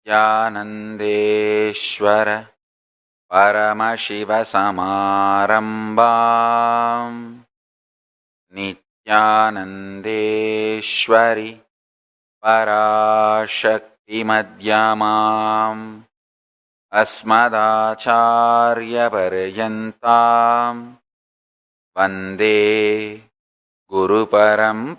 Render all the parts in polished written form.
नित्यानन्देश्वर परमशिवसमारम्भाम् नित्यानन्देश्वरि पराशक्तिमध्यमाम् अस्मदाचार्यपर्यन्ताम् वन्दे गुरुपरम्पराम्.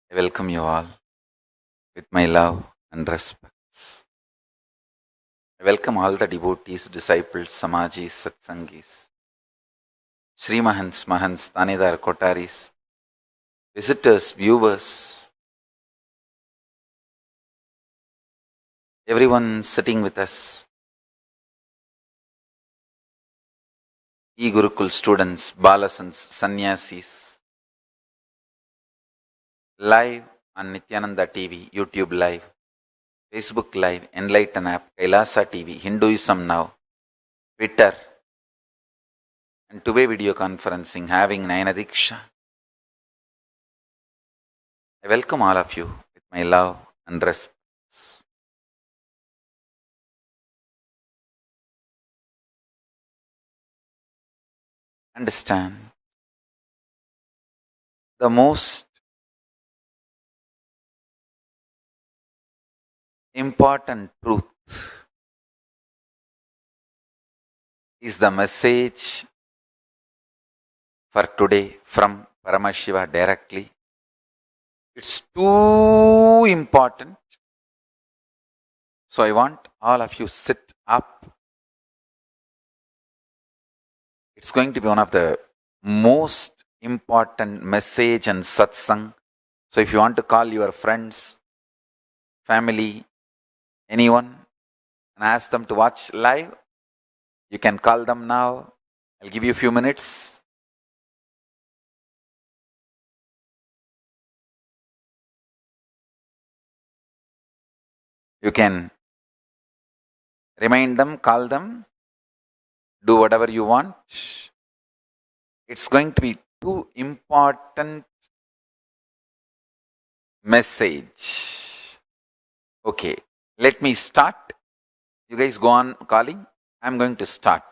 I welcome you all with my love and respects. I welcome all the devotees, disciples, samajis, satsangis, Sri Mahants, Mahants, Tanidar, Kotaris, visitors, viewers, everyone sitting with us, e-Gurukul students, Balasans, Sannyasis, live on Nityananda TV, YouTube Live, Facebook Live, Enlighten App, Kailasa TV, Hinduism Now, Twitter, and two-way video conferencing having Nayana Diksha. I welcome all of you with my love and respect. Understand the most important truth is the message for today from Paramashiva directly. It's too important. So I want all of you sit up. It's going to be one of the most important message and satsang. So if you want to call your friends, family, anyone, and ask them to watch live, you can call them now. I'll give you a few minutes. You can remind them, call them, do whatever you want. It's going to be too important message. Okay, let me start. You guys go on calling. I'm going to start.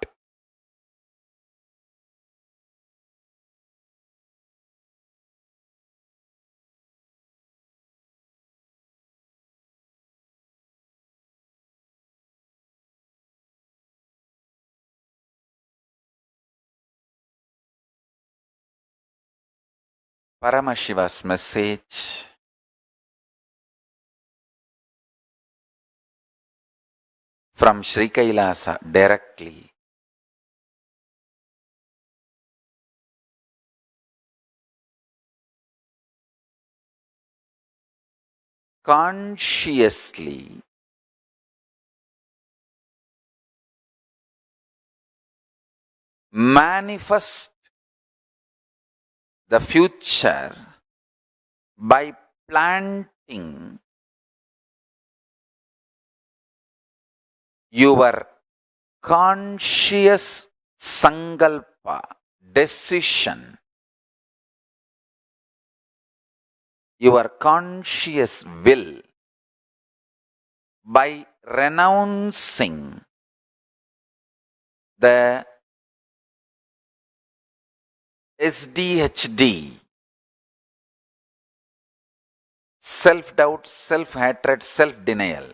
Paramashiva's message from Sri Kailasa directly. Consciously manifest the future by planting your conscious sankalpa, decision, your conscious will, by renouncing the SDHD, self-doubt, self-hatred, self-denial,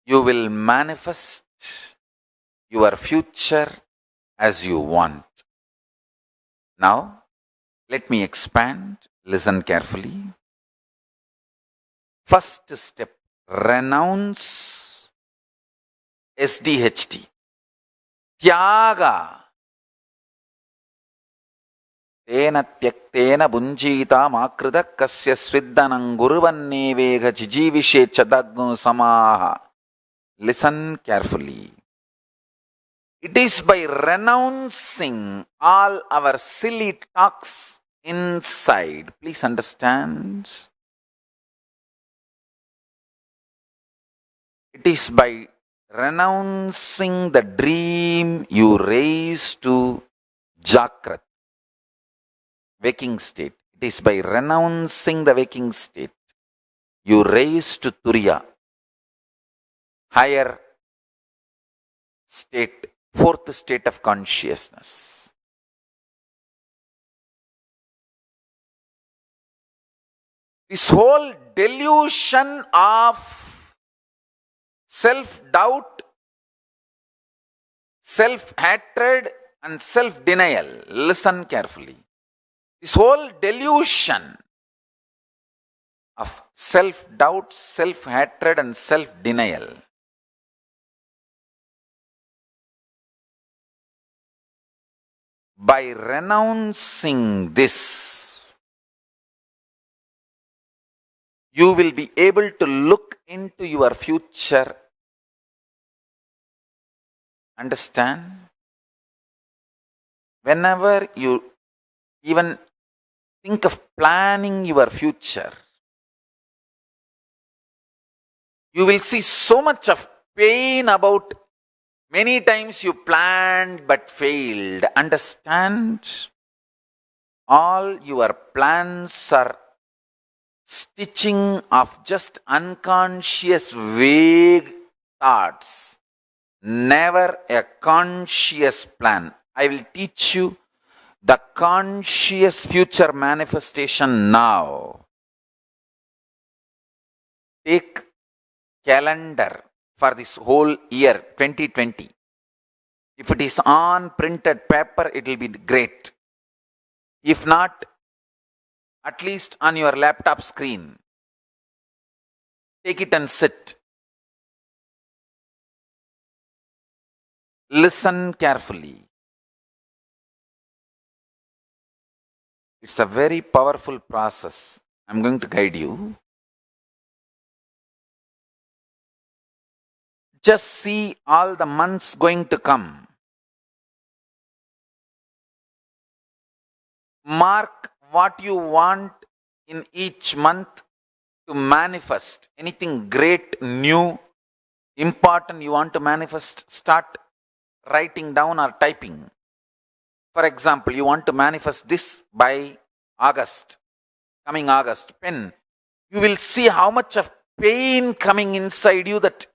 you will manifest your future as you want. Now, let me expand. Listen carefully. First step, renounce SDHD. Tyaga. Tena tyaktena bunjita makrida kasya sviddanam guruvannevega jijivishe chadagnu samaha. Listen carefully. It is by renouncing all our silly talks inside. Please understand. It is by renouncing the dream you raise to Jakrat, waking state. It is by renouncing the waking state you raise to Turiya, higher state, fourth state of consciousness. This whole delusion of self-doubt, self-hatred and self-denial. Listen carefully. This whole delusion of self-doubt, self-hatred and self-denial by renouncing this, you will be able to look into your future. Understand? Whenever you even think of planning your future, you will see so much of pain about many times you planned but failed. Understand? All your plans are stitching of just unconscious vague thoughts, never a conscious plan. I will teach you the conscious future manifestation now. Take calendar for this whole year 2020. If it is on printed paper, it will be great. If not, at least on your laptop screen. Take it and sit. Listen carefully. It's a very powerful process. I'm going to guide you. Just see all the months going to come. Mark what you want in each month to manifest. Anything great, new, important you want to manifest, start writing down or typing. For example, you want to manifest this by August, coming August, pen. You will see how much of pain coming inside you, that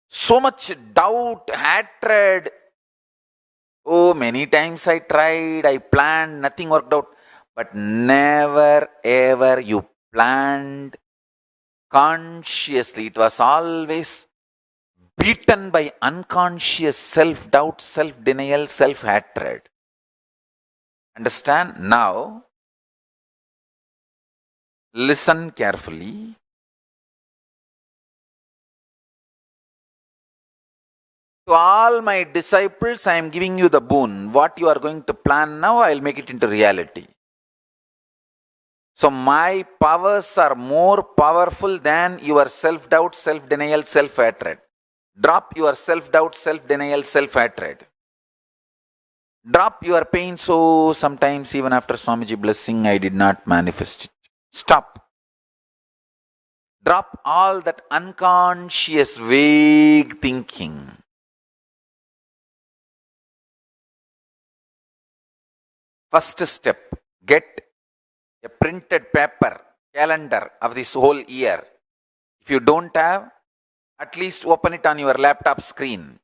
so much doubt, hatred. Oh, many times I tried, I planned, nothing worked out. But never ever you planned consciously. It was always beaten by unconscious self-doubt, self-denial, self-hatred. Understand? Now, listen carefully. To all my disciples, I am giving you the boon. What you are going to plan now, I will make it into reality. So my powers are more powerful than your self-doubt, self-denial, self-hatred. Drop your self-doubt, self-denial, self-hatred. Drop your pain. So sometimes even after Swamiji blessing, I did not manifest it. Stop. Drop all that unconscious, vague thinking. First step, get a printed paper, calendar of this whole year. If you don't have, at least open it on your laptop screen.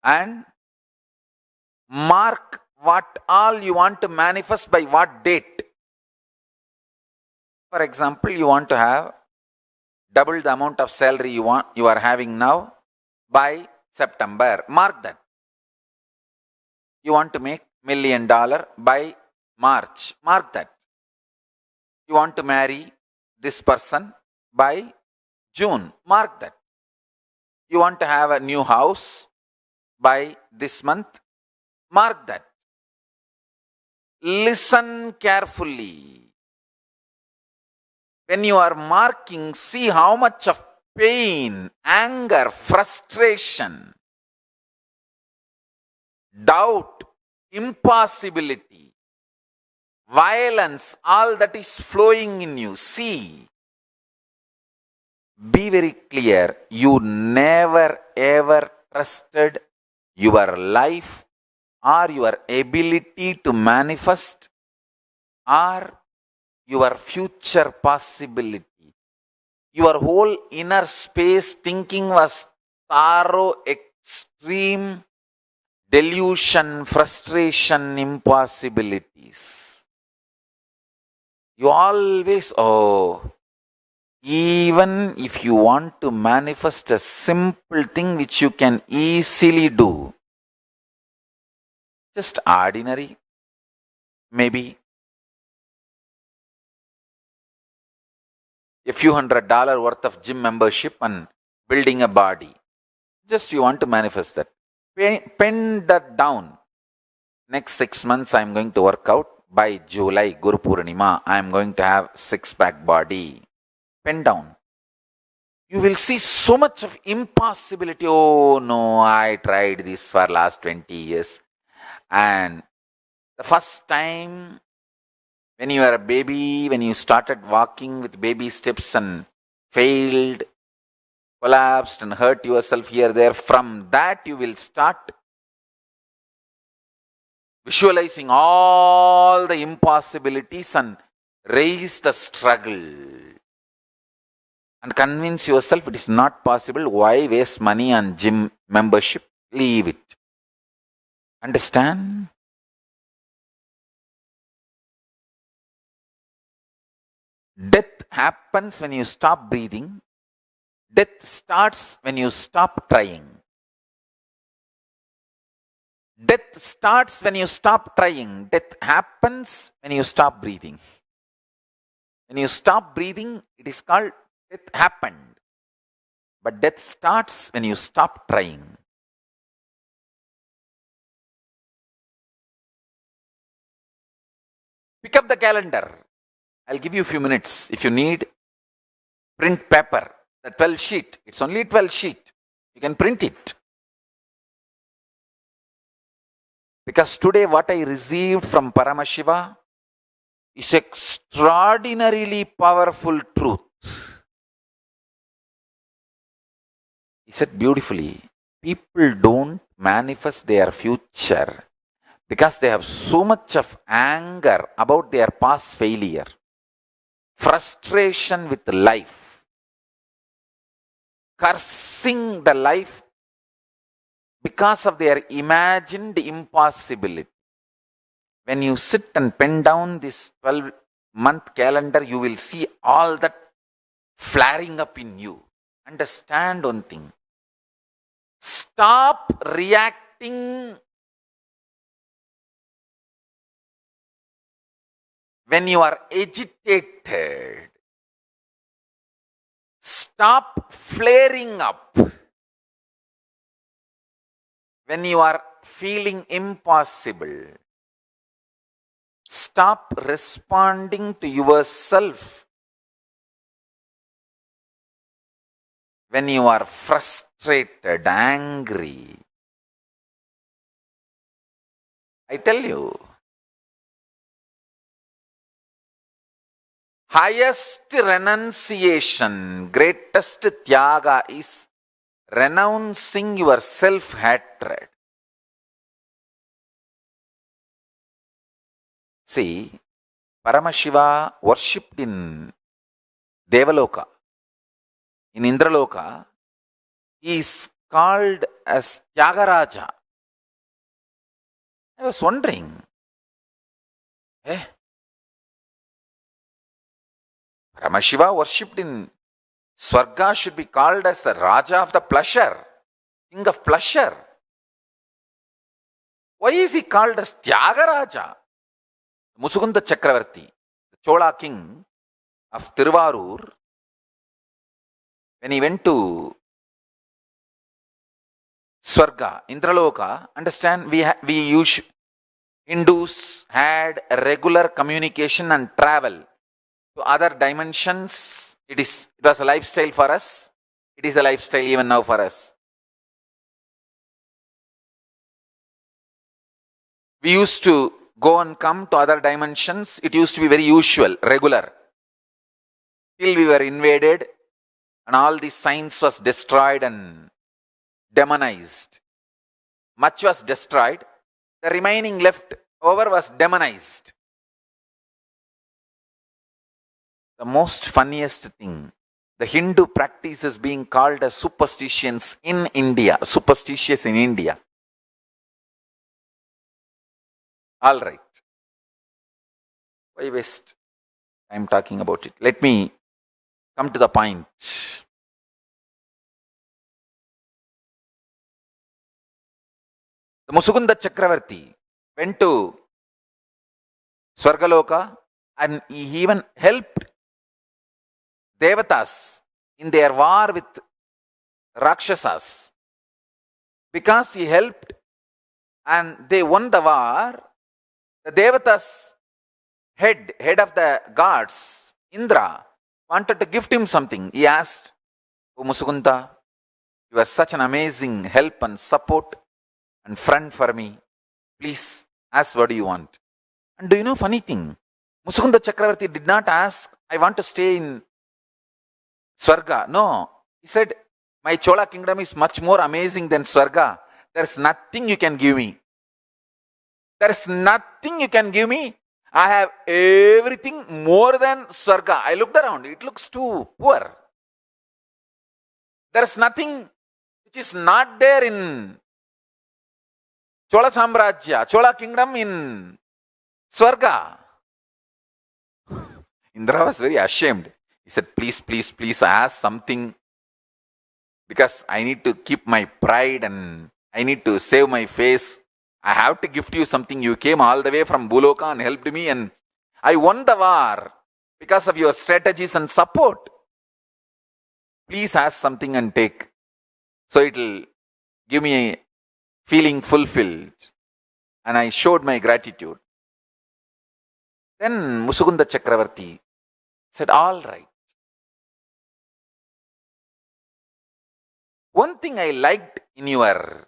and mark what all you want to manifest by what date. For example, you want to have double the amount of salary you are having now by September. Mark that. You want to make $1 million by March. Mark that. You want to marry this person by June. Mark that. You want to have a new house by this month. Mark that. Listen carefully. When you are marking, see how much of pain, anger, frustration, doubt, impossibility, violence, all that is flowing in you. See. Be very clear. You never ever trusted your life or your ability to manifest or your future possibility. Your whole inner space thinking was thorough, extreme delusion, frustration, impossibilities. You always, even if you want to manifest a simple thing which you can easily do, just ordinary, maybe a few $100 worth of gym membership and building a body. Just you want to manifest that. Pen that down. Next 6 months I am going to work out. By July, Guru Purnima, I am going to have six-pack body. Pen down. You will see so much of impossibility. Oh no, I tried this for last 20 years. And the first time when you were a baby, when you started walking with baby steps and failed, collapsed and hurt yourself here, there, from that you will start visualizing all the impossibilities and raise the struggle. And convince yourself it is not possible. Why waste money on gym membership? Leave it. Understand? Death happens when you stop breathing. Death starts when you stop trying. Death starts when you stop trying. Death happens when you stop breathing. When you stop breathing, it is called death happened. But death starts when you stop trying. Pick up the calendar. I'll give you a few minutes. If you need, print paper, the 12 sheet. It's only 12 sheet. You can print it. Because today what I received from Paramashiva is extraordinarily powerful truth. He said beautifully, people don't manifest their future because they have so much of anger about their past failure, frustration with life, cursing the life because of their imagined impossibility. When you sit and pen down this 12-month calendar, you will see all that flaring up in you. Understand one thing. Stop reacting when you are agitated. Stop flaring up when you are feeling impossible. Stop responding to yourself when you are frustrated, angry. I tell you, highest renunciation, greatest tyaga is renouncing your self-hatred. See, Paramashiva worshipped in Devaloka. In Indraloka, he is called as Tyagaraja. I was wondering, Paramashiva worshipped in Swarga should be called as the Raja of the pleasure, king of pleasure. Why is he called as Tyagaraja? Musukunda Chakravarti, the Chola king of Tiruvarur, when he went to Swarga, Indraloka, understand, Hindus had a regular communication and travel to other dimensions. It was a lifestyle for us. It is a lifestyle even now for us. We used to go and come to other dimensions. It used to be very usual, regular. Till we were invaded and all the science was destroyed and demonized. Much was destroyed. The remaining left over was demonized. The most funniest thing, the Hindu practice is being called as superstitions in India. Superstitious in India. All right. Why waste time talking about it? Let me come to the point. The Musukunda Chakravarti went to Swargaloka and he even helped Devatas in their war with Rakshasas. Because he helped and they won the war, the Devatas head of the gods, Indra, wanted to gift him something. He asked, "O Musukunda, you are such an amazing help and support and friend for me. Please ask what do you want." And do you know funny thing? Musukunda Chakravarti did not ask, "I want to stay in Swarga." No. He said, "My Chola kingdom is much more amazing than Swarga. There's nothing you can give me. There's nothing you can give me. I have everything more than Swarga." I looked around. It looks too poor. There's nothing which is not there in Chola Samrajya, Chola kingdom in Swarga. Indra was very ashamed. He said, please ask something, because I need to keep my pride and I need to save my face. I have to gift you something. You came all the way from Buloka and helped me and I won the war because of your strategies and support. Please ask something and take. So it will give me a feeling fulfilled. And I showed my gratitude. Then Musukunda Chakravarti said, all right. One thing I liked in your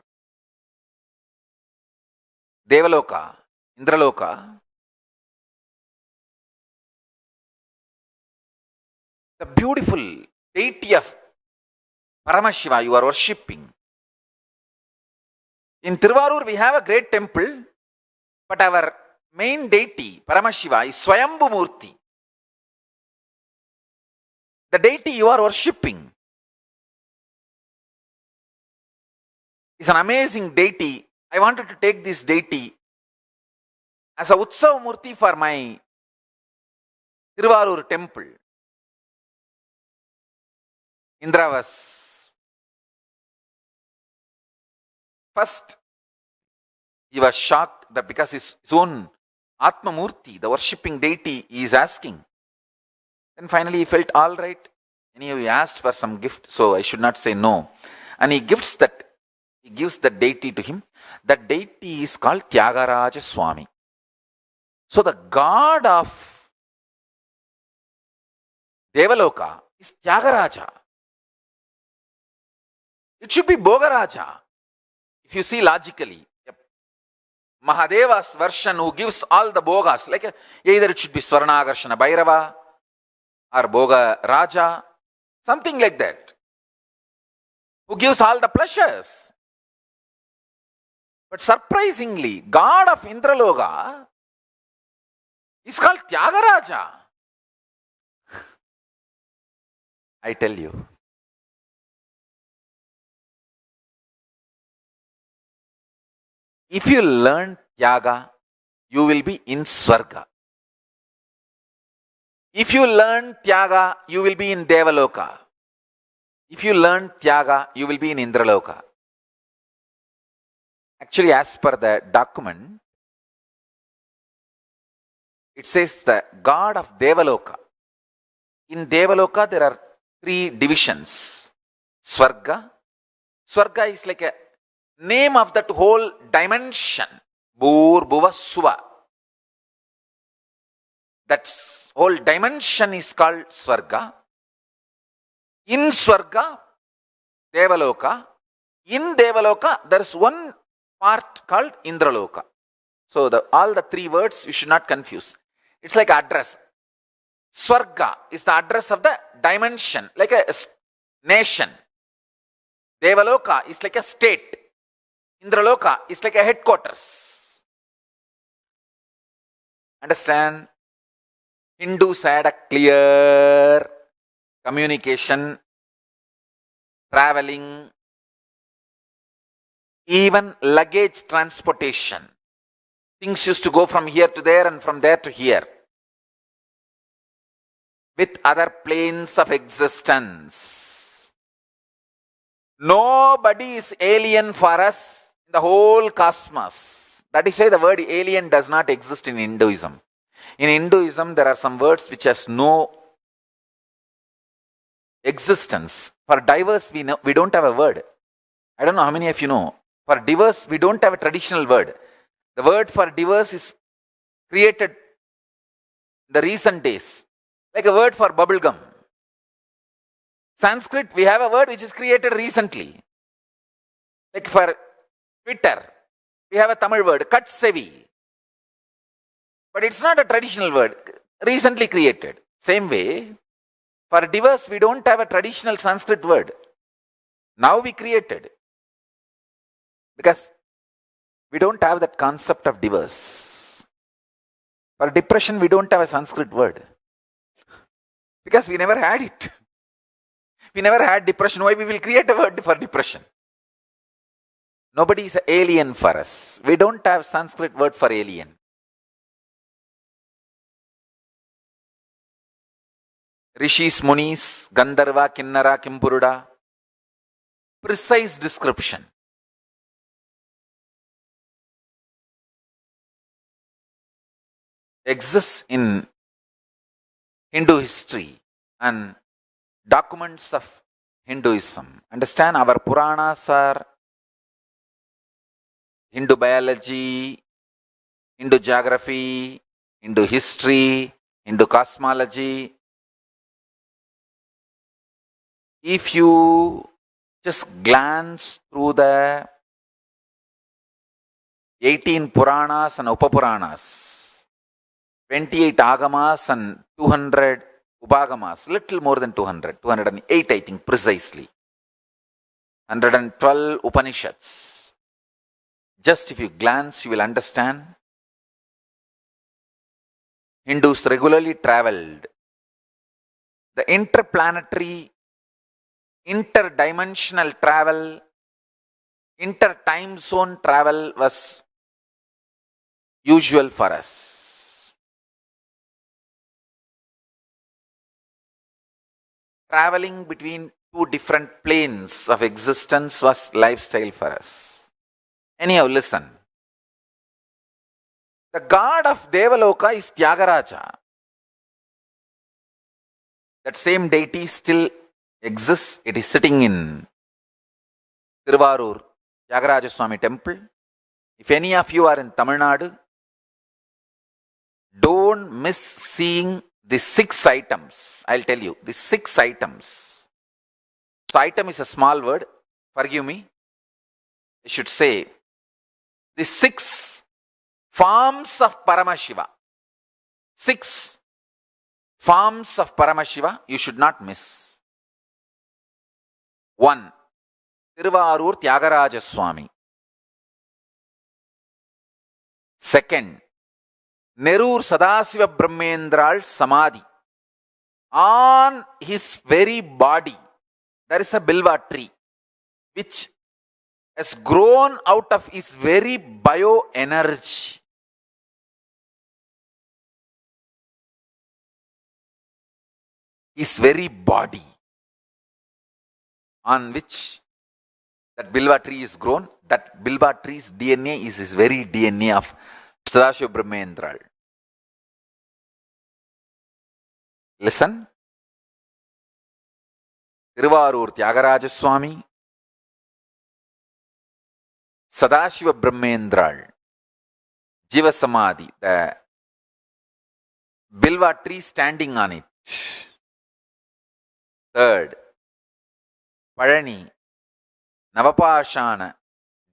Devaloka, Indraloka, the beautiful deity of Paramashiva you are worshipping. In Tiruvarur we have a great temple, but our main deity, Paramashiva, is Swayambhu Murti. The deity you are worshipping is an amazing deity. I wanted to take this deity as a Utsav Murti for my Tiruvarur temple. Indra was first, he was shocked that because his own Atma Murti, the worshipping deity, he is asking. Then finally he felt all right. Anyway, he asked for some gift, so I should not say no. And he gives the deity to him. That deity is called Tyagaraja Swami. So the god of Devaloka is Tyagaraja. It should be Bhogaraja. If you see logically, Mahadeva's version who gives all the Bhogas, like either it should be Swarnagarshana Bhairava or Bhoga Raja, something like that, who gives all the pleasures. But surprisingly, god of Indraloka is called Tyagaraja. I tell you, If you learn Tyaga, you will be in Swarga. If you learn Tyaga, you will be in Devaloka. If you learn Tyaga, you will be in Indraloka. Actually, as per the document, it says the god of Devaloka. In Devaloka, there are 3 divisions. Swarga. Swarga is like a name of that whole dimension. Bhur, Bhuva, Suva. That whole dimension is called Swarga. In Swarga, Devaloka. In Devaloka, there is one part called Indraloka. So all the 3 words you should not confuse. It's like address. Swarga is the address of the dimension, like a nation. Devaloka is like a state. Indraloka is like a headquarters. Understand? Hindus had a clear communication, traveling, even luggage transportation. Things used to go from here to there and from there to here with other planes of existence. Nobody is alien for us in the whole cosmos. That is why the word alien does not exist in Hinduism. In Hinduism, there are some words which has no existence. For diverse, we don't have a word. I don't know how many of you know. For diverse, we don't have a traditional word. The word for diverse is created in the recent days. Like a word for bubble gum. Sanskrit, we have a word which is created recently. Like for Twitter, we have a Tamil word, Katsevi. But it's not a traditional word, recently created. Same way, for diverse, we don't have a traditional Sanskrit word. Now we created. Because we don't have that concept of diverse. For depression, we don't have a Sanskrit word. Because we never had it. We never had depression. Why we will create a word for depression? Nobody is an alien for us. We don't have Sanskrit word for alien. Rishis, Munis, Gandharva, Kinnara, Kimpuruda. Precise description. Exists in Hindu history and documents of Hinduism. Understand, our Puranas are Hindu biology, Hindu geography, Hindu history, Hindu cosmology. If you just glance through the 18 Puranas and Upapuranas, 28 Agamas and 200 Upagamas, little more than 200, 208 I think precisely, 112 Upanishads. Just if you glance, you will understand. Hindus regularly traveled. The interplanetary, interdimensional travel, inter-time zone travel was usual for us. Traveling between 2 different planes of existence was lifestyle for us. Anyhow, listen. The god of Devaloka is Tyagaraja. That same deity still exists. It is sitting in Tiruvarur Tyagaraja Swami temple. If any of you are in Tamil Nadu, don't miss seeing the 6 items. I'll tell you, the 6 items. So item is a small word. Forgive me. I should say the 6 forms of Paramashiva. 6 forms of Paramashiva you should not miss. 1. Tiruvarur Tyagaraja Swami. 2nd. Nerur Sadasiva Brahmendral Samadhi. On his very body, there is a bilva tree, which has grown out of his very bioenergy. His very body on which that bilva tree is grown, that bilva tree's DNA is his very DNA of Sadashiva Brahmendral. Listen. Tiruvarur Tyagaraja Swami, Sadashiva Brahmendral, Jiva Samadhi, the bilva tree standing on it. Third, Palani, Navapashana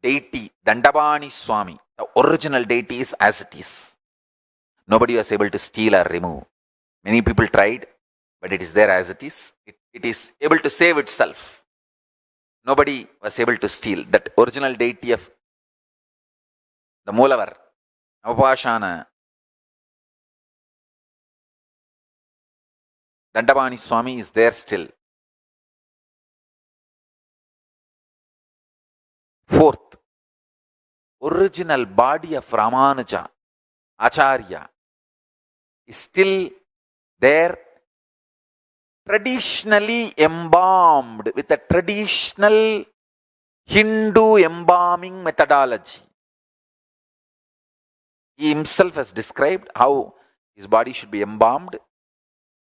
deity, Dandabani Swami. The original deity is as it is. Nobody was able to steal or remove. Many people tried, but it is there as it is. It is able to save itself. Nobody was able to steal. That original deity of the Moolavar, Navapashana, Dandabani Swami is there still. Fourth, original body of Ramanuja, Acharya, is still there, traditionally embalmed with a traditional Hindu embalming methodology. He himself has described how his body should be embalmed.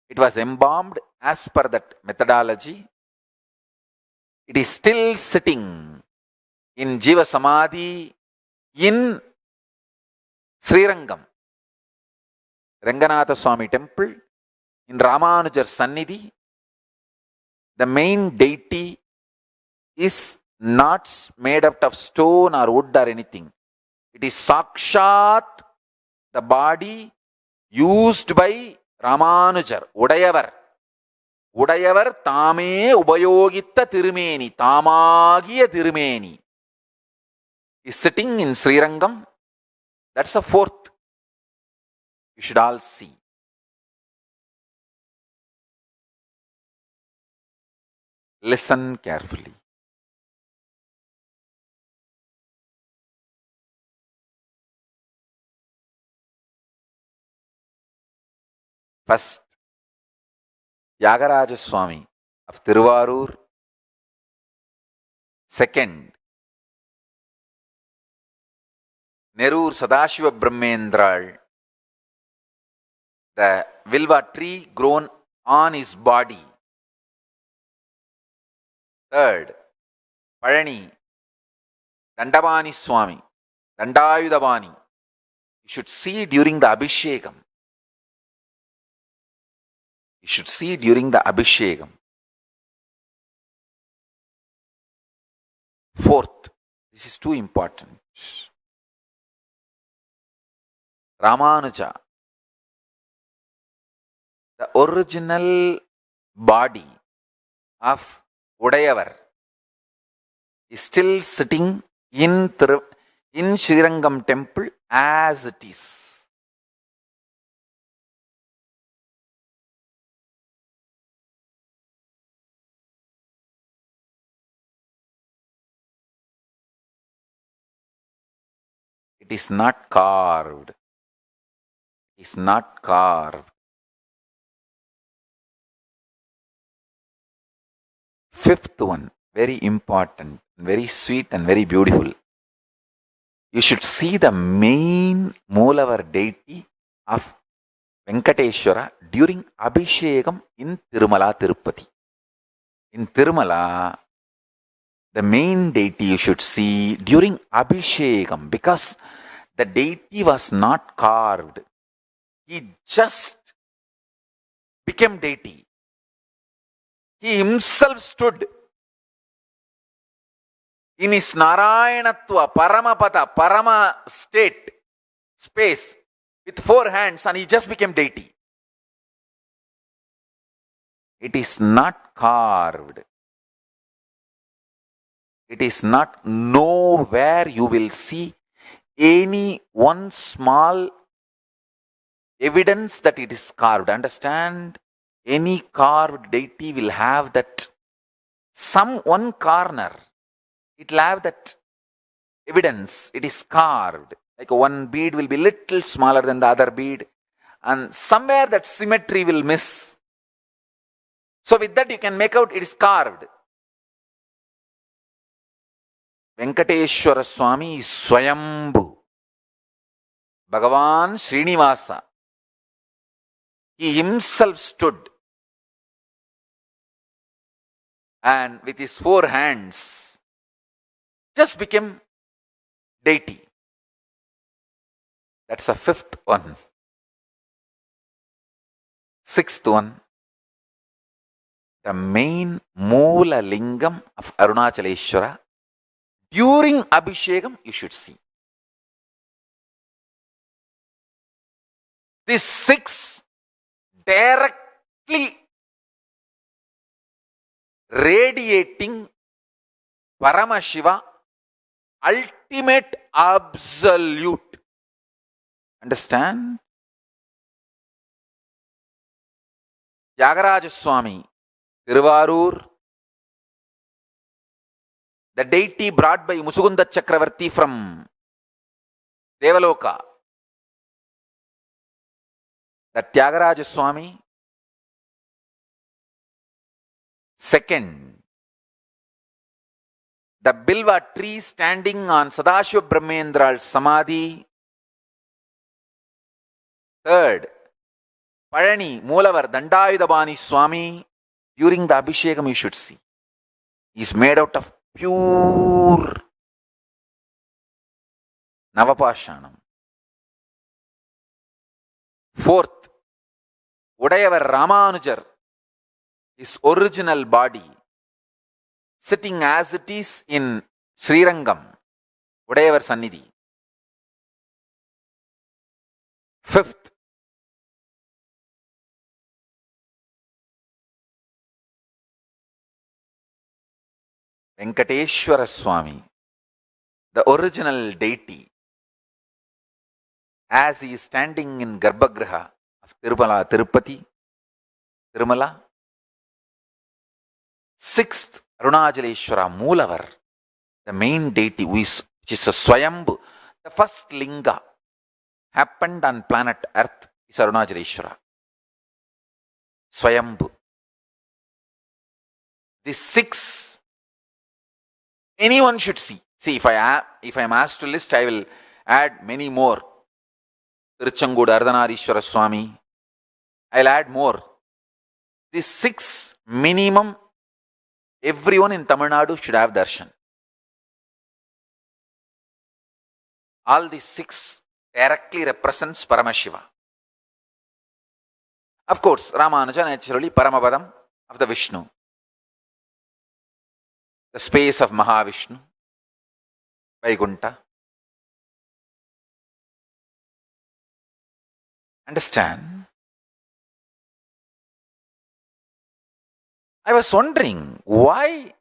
It was embalmed as per that methodology. It is still sitting in Jiva Samadhi in Srirangam, Ranganatha Swami temple, in Ramanujar Sannidhi. The main deity is not made out of stone or wood or anything. It is Sakshat, the body used by Ramanujar, Udayavar. Udayavar Tame Ubayogita Tirumeni, Tamagiya Tirumeni, is sitting in Srirangam. That's the fourth. You should all see. Listen carefully. First, Tyagaraja Swami of Tiruvarur. Second, Nerur Sadashiva Brahmendral, the Vilva tree grown on his body. Third, Palani, Dandabani Swami, Dandayudabani. You should see during the Abhishekam. You should see during the Abhishekam. Fourth, this is too important. Ramanuja, the original body of Udayavar, is still sitting in Srirangam temple as it is. It is not carved. It is not carved. Fifth one, very important, very sweet and very beautiful. You should see the main Moolavar deity of Venkateshwara during Abhishekam in Tirumala, Tirupati. In Tirumala, the main deity you should see during Abhishekam, because the deity was not carved. He just became deity. He himself stood in his Narayanatva, Paramapada, Parama state, space, with 4 hands, and he just became deity. It is not carved. It is not, nowhere you will see any one small evidence that it is carved. Understand? Any carved deity will have that, some one corner, it will have that evidence. It is carved. Like one bead will be little smaller than the other bead, and somewhere that symmetry will miss. So with that you can make out it is carved. Venkateshwara Swami is Swayambhu. Bhagavan Srinivasa. He himself stood and with his 4 hands just became deity. That's the 5th one. 6th one. The main Moola Lingam of Arunachaleshwara. During Abhishekam, you should see. These 6 directly radiating Paramashiva, ultimate absolute. Understand? Tyagaraja Swami, Tiruvarur, the deity brought by Musugunda Chakravarti from Devaloka. That Tyagaraja Swami. Second, the Bilva tree standing on Sadashiva Brahmendra's Samadhi. Third, Parani, Moolavar, Dandayudhabani Swami. During the Abhishekam you should see. He is made out of pure Navapashanam. Fourth, Udayavar Ramanujar, his original body, sitting as it is in Srirangam, Udayavar Sannidhi. Fifth, Venkateshwara Swami, the original deity, as he is standing in Garbhagriha of Tirupati, Tirumala. 6th, Arunachaleshwara Moolavar, the main deity, which is a Swayambhu. The first linga happened on planet Earth is Arunachaleshwara. Swayambhu. These 6, anyone should see. See, if I am asked to list, I will add many more. Tiruchangood Ardhanarishwara Swami. I will add more. These 6 minimum, everyone in Tamil Nadu should have darshan. All these 6 directly represents Paramashiva. Of course, Ramanuja naturally Paramapadam of the Vishnu. The space of Mahavishnu, Vaikuntha. Understand? I was wondering why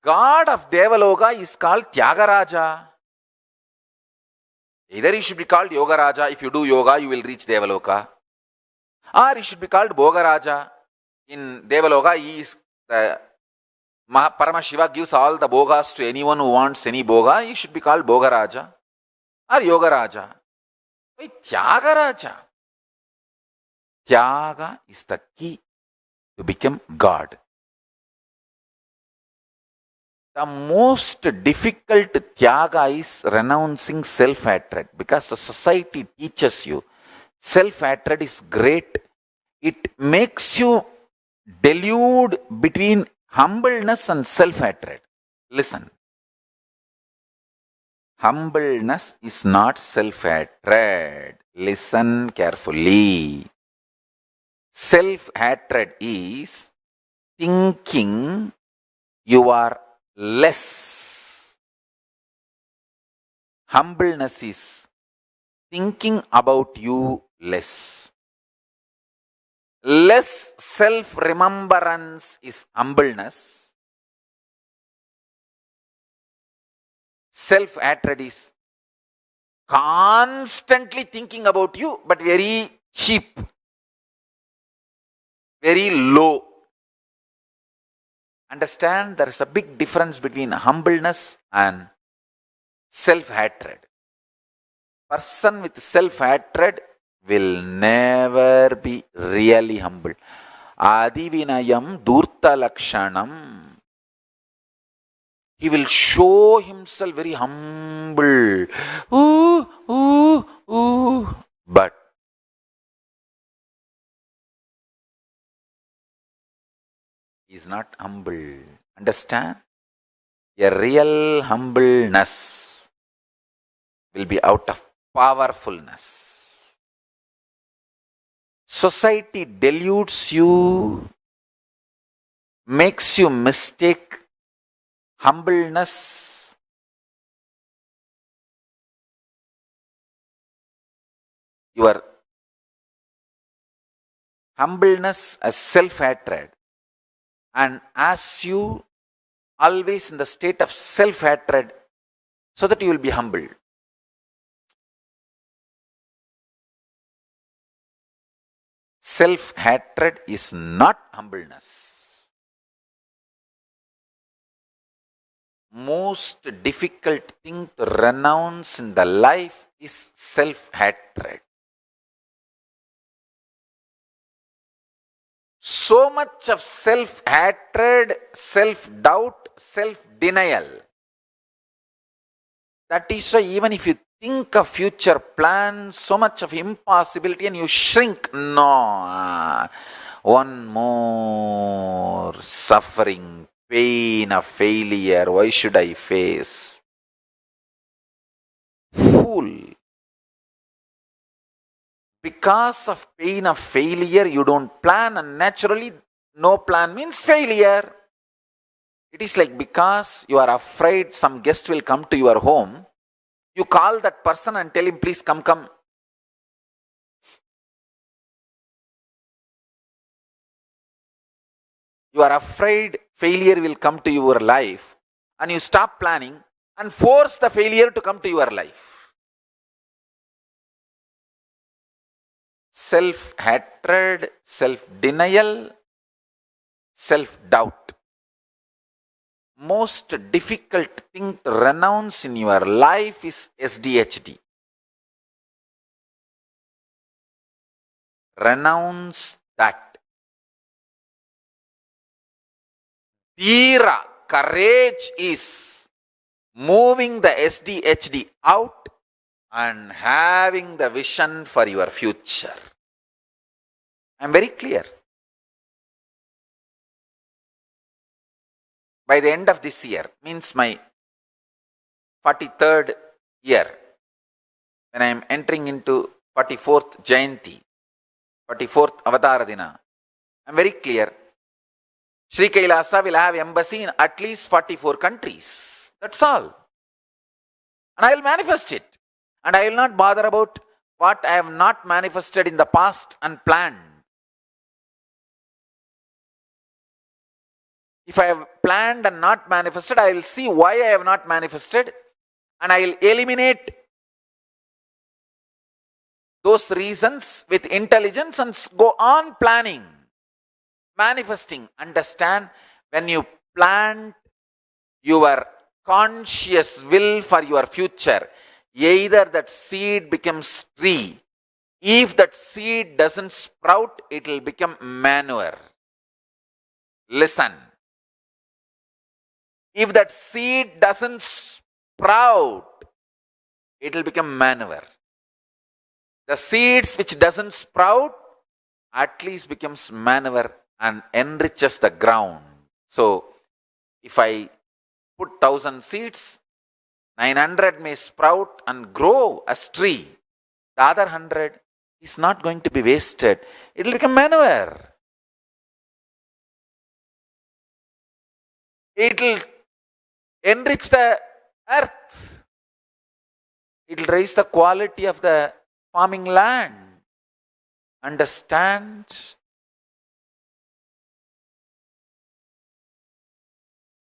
God of Devaloka is called Tyagaraja. Either he should be called Yogaraja. If you do yoga, you will reach Devaloka. Or he should be called Bhogaraja. In Devaloka, he is the Paramashiva gives all the bhogas to anyone who wants any bhoga. He should be called Bhogaraja or Yogaraja. Why Tyagaraja? Tyaga is the key to become God. The most difficult tyaga is renouncing self-hatred, because the society teaches you self-hatred is great. It makes you delude between humbleness and self-hatred. Listen. Humbleness is not self-hatred. Listen carefully. Self-hatred is thinking you are less. Humbleness is thinking about you less. Less self-remembrance is humbleness. Self-hatred is constantly thinking about you, but very cheap, very low. Understand, there is a big difference between humbleness and self-hatred. Person with self-hatred will never be really humble. Adivinayam dhurta lakshanam. He will show himself very humble. Ooh, ooh, ooh. But he is not humble. Understand? A real humbleness will be out of powerfulness. Society deludes you, makes you mistake humbleness your humbleness as self-hatred, and as you always in the state of self-hatred so that you will be humble. Self-hatred is not humbleness. Most difficult thing to renounce in the life is self-hatred. So much of self-hatred, self-doubt, self-denial. That is why even if you think of future plans, so much of impossibility and you shrink. No, one more suffering, pain of failure. Why should I face? Fool. Because of pain of failure, you don't plan, and naturally, no plan means failure. It is like because you are afraid some guest will come to your home, you call that person and tell him, please come. You are afraid failure will come to your life, and you stop planning and force the failure to come to your life. Self-hatred, self-denial, self-doubt. Most difficult thing to renounce in your life is SDHD. Renounce that. Dhira, courage is moving the SDHD out and having the vision for your future. I am very clear. By the end of this year, means my 43rd year, when I am entering into 44th Jayanti, 44th Avatara Dina, I am very clear. Sri Kailasa will have embassy in at least 44 countries. That's all. And I will manifest it. And I will not bother about what I have not manifested in the past and planned. If I have planned and not manifested, I will see why I have not manifested, and I will eliminate those reasons with intelligence and go on planning, manifesting. Understand, when you plant your conscious will for your future, either that seed becomes tree. If that seed doesn't sprout, it will become manure. Listen. If that seed doesn't sprout, it will become manure. The seeds which doesn't sprout at least becomes manure and enriches the ground. So, if I put 1,000 seeds, 900 may sprout and grow as tree. The other 100 is not going to be wasted. It will become manure. It will enrich the earth. It will raise the quality of the farming land. Understand?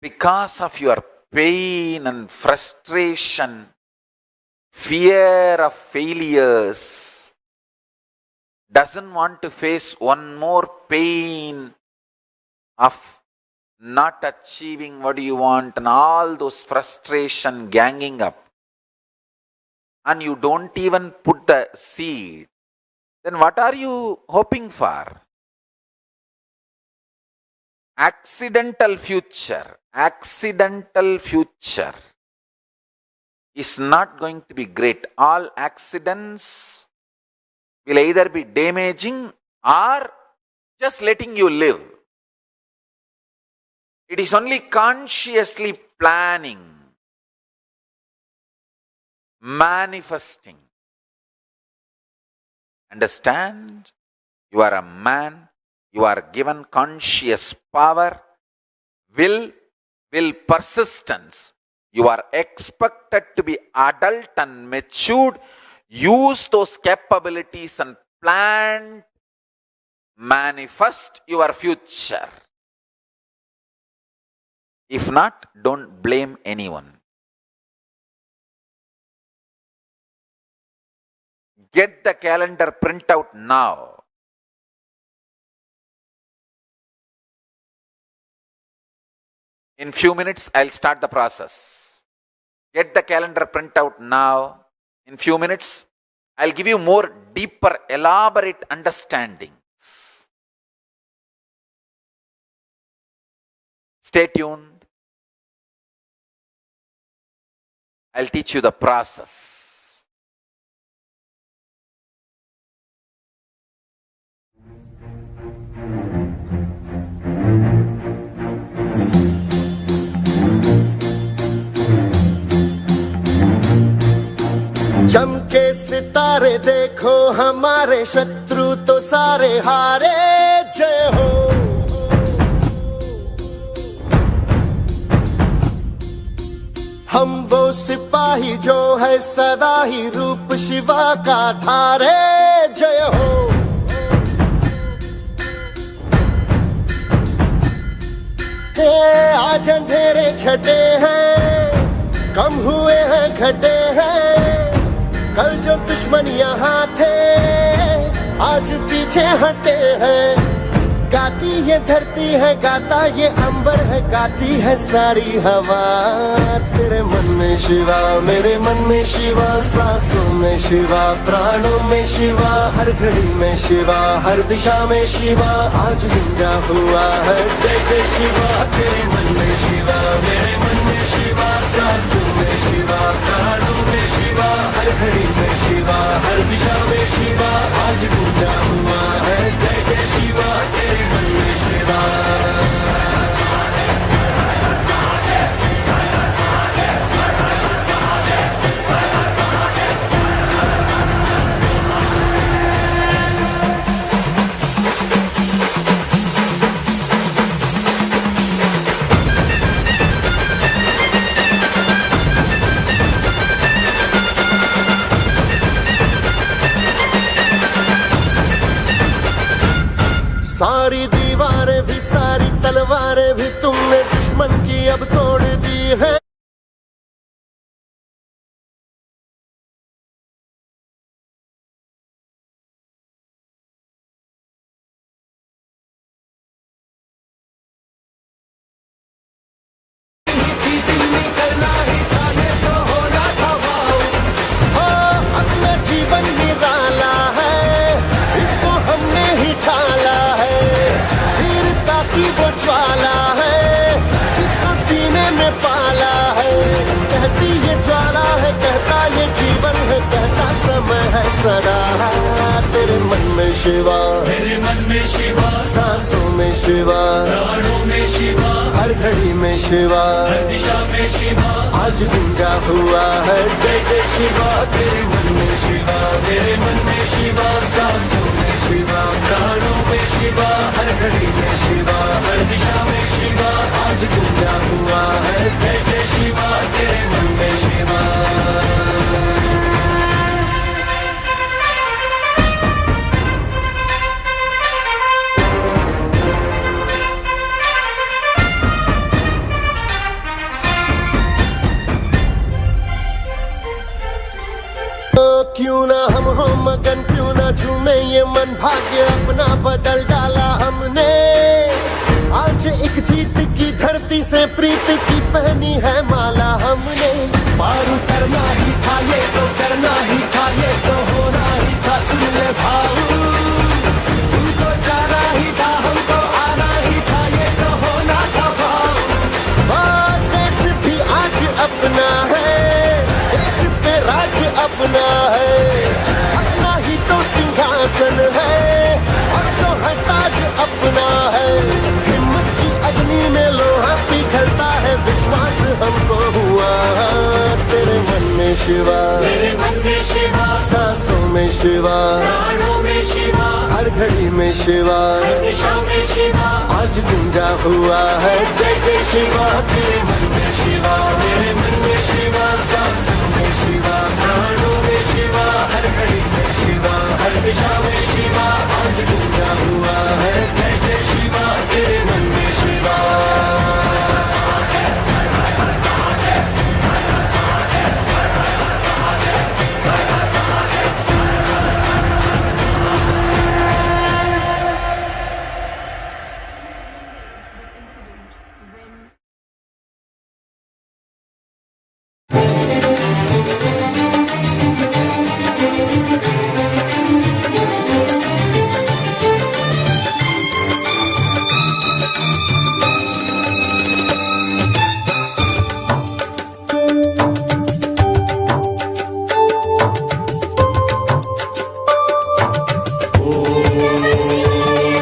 Because of your pain and frustration, fear of failures, doesn't want to face one more pain of not achieving what you want and all those frustration ganging up. and you don't even put the seed, then what are you hoping for? Accidental future is not going to be great. All accidents will either be damaging or just letting you live. It is only consciously planning, manifesting. Understand? You are a man. You are given conscious power, will, persistence. You are expected to be adult and matured. Use those capabilities and plan, manifest your future. If not, don't blame anyone. Get the calendar printout now. In few minutes, I'll start the process. Get the calendar printout now. In few minutes, I'll give you more deeper, elaborate understandings. Stay tuned. I'll teach you the process. चमके सितारे देखो हमारे शत्रु तो सारे हारे जय हो। हम वो सिपाही जो है सदा ही रूप शिवा का धारे जय हो। हे आज अंधेरे छटे हैं, कम हुए हैं घटे हैं। कल जो दुश्मन यहाँ थे आज पीछे हटे हैं। गाती ये धरती है, गाता ये अंबर है, गाती है सारी हवा। तेरे मन में शिवा, मेरे मन में शिवा, सांसों में शिवा, प्राणों में शिवा, हर घड़ी में शिवा, हर दिशा में शिवा। आज गुंजा हुआ है जय जय शिवा। तेरे मन में शिवा, मेरे मन में शिवा, सांसों में शिवा, प्राणों में शिवा, हर घड़ी में शिवा, हर दिशा में शिवा। आज गुंजा हुआ है जय जय शिवा। तेरे मन में शिवा। सारी दीवारें भी, सारी तलवारें भी तुमने दुश्मन की अब तोड़ दी है। करना ही जाने तो होना था वाओ। अपना जीवन निराला है, इसको हमने ही ढाला है। वीरता की वो ज्वाला है, जिसको सीने में पाला है। कहती ये ज्वाला है, कहता ये जीवन है, कहता समय है सदा। तेरे मन में शिवा, मेरे मन में शिवा, सांसों में शिवा, प्राणों में शिवा, हर घड़ी में शिवा, हर दिशा में शिवा। आज गुंजा हुआ है जय जय शिवा। तेरे मन में शिवा, मेरे मन में शिवा, सांसों में शिवा, प्राणों में शिवा, हर घड़ी में शिवा, हर दिशा में शिवा। आज गुंजा हुआ है जय जय शिवा। तेरे मन में शिवा। क्यों ना हम हो मगन, क्यों ना झूमे ये मन, भाग्य अपना बदल डाला हमने। आज एक जीत की धरती से प्रीत की पहनी है माला हमने। पार उतरना ही था ये तो करना भाऊ, उनको जाना ही था, हमको आना ही था, ये तो होना था भाऊ। देश भी आज अपना है, देश पे राज अपना है, अपना ही तो सिंहासन है, और जो है ताज अपना है। हिम्मत की अग्नि में लोहा पिघलता है, विश्वास हमको हुआ तेरे मन में शिवा, मेरे मन में शिवा, सांसों में शिवा, प्राणों में शिवा, हर घड़ी में शिवा, हर दिशा में शिवा, आज गुंजा हुआ है जय जय शिवा। तेरे मन में शिवा, मेरे मन में शिवा, सांसों में शिवा, प्राणों में शिवा, हर घड़ी में शिवा, हर दिशा में शिवा, आज गुंजा हुआ है जय जय शिवा। तेरे मन में शिवा।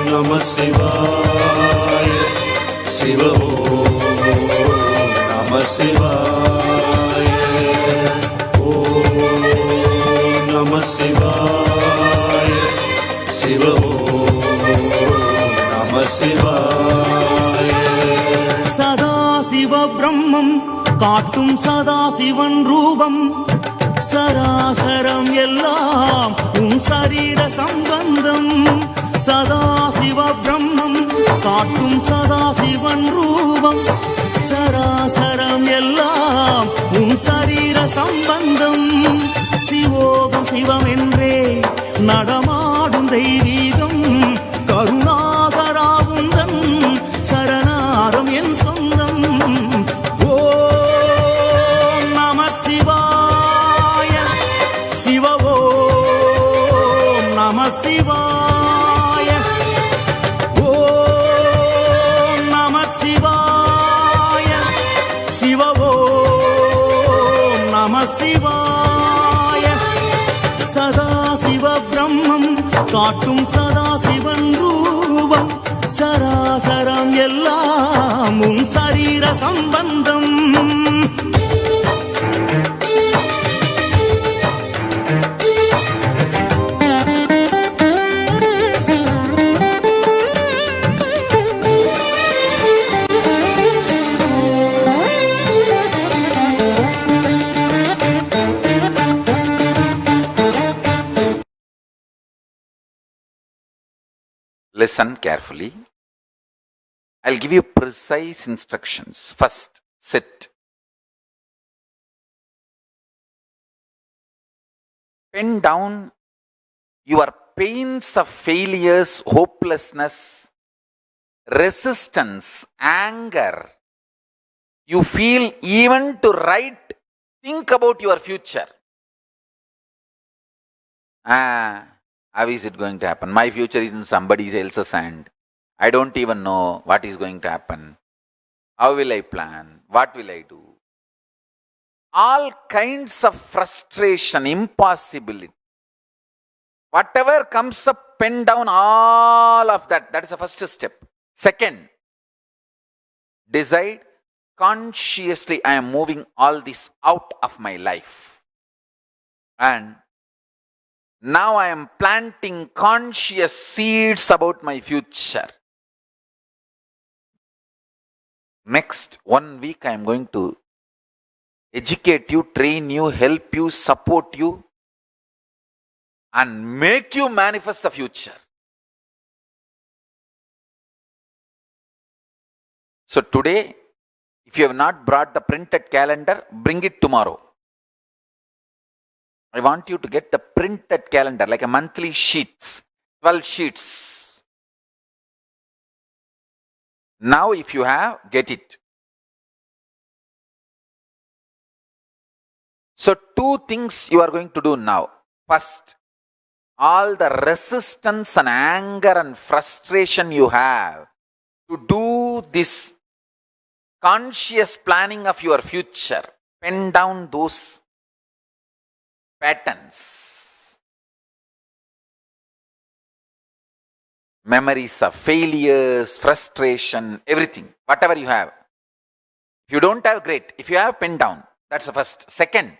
नमः शिवाय शिव नमः शिवाय नमः शिवाय शिव नमः शिवाय சதாசிவ பிரம்மம் காட்டும் சதாசிவன் ரூபம் சராசரம் எல்லாம் உன் சரீர சம்பந்தம் சதாசிவ பிரம்மம் காட்டும் சதாசிவன் ரூபம் சராசரம் எல்லாம் உன் சரீர சம்பந்தம் சிவோகம் சிவம் என்றே நடமாடும் தெய்வீகம் கருணாகராவுந்தன் சரணாரம் என் சொந்தம் ஓம் நம சிவாய சிவ ஓம் நம சிவாய ஓம் நம சிவாய சிவ ஓம் நம சிவாய சதாசிவ பிரம்மம் காட்டும் சதாசிவன் ரூபம் சராசரம் எல்லாம் உன் சரீர சம்பந்தம் Listen carefully. I'll give you precise instructions. First, sit. Pen down your pains of failures, hopelessness, resistance, anger. You feel even to write, think about your future. How is it going to happen? My future is in somebody else's hand. I don't even know what is going to happen. How will I plan? What will I do? All kinds of frustration, impossibility. Whatever comes up, pen down all of that. That is the first step. Second, decide consciously I am moving all this out of my life. And now I am planting conscious seeds about my future. Next 1 week I am going to educate you, train you, help you, support you, and make you manifest the future. So today, if you have not brought the printed calendar, bring it tomorrow. I want you to get the printed calendar, like a monthly sheets, 12 sheets. Now if you have, get it. So 2 things you are going to do now. First, all the resistance and anger and frustration you have to do this conscious planning of your future, pen down those patterns. Memories of failures, frustration, everything, whatever you have. If you don't have, great. If you have, pen down. That's the first. Second,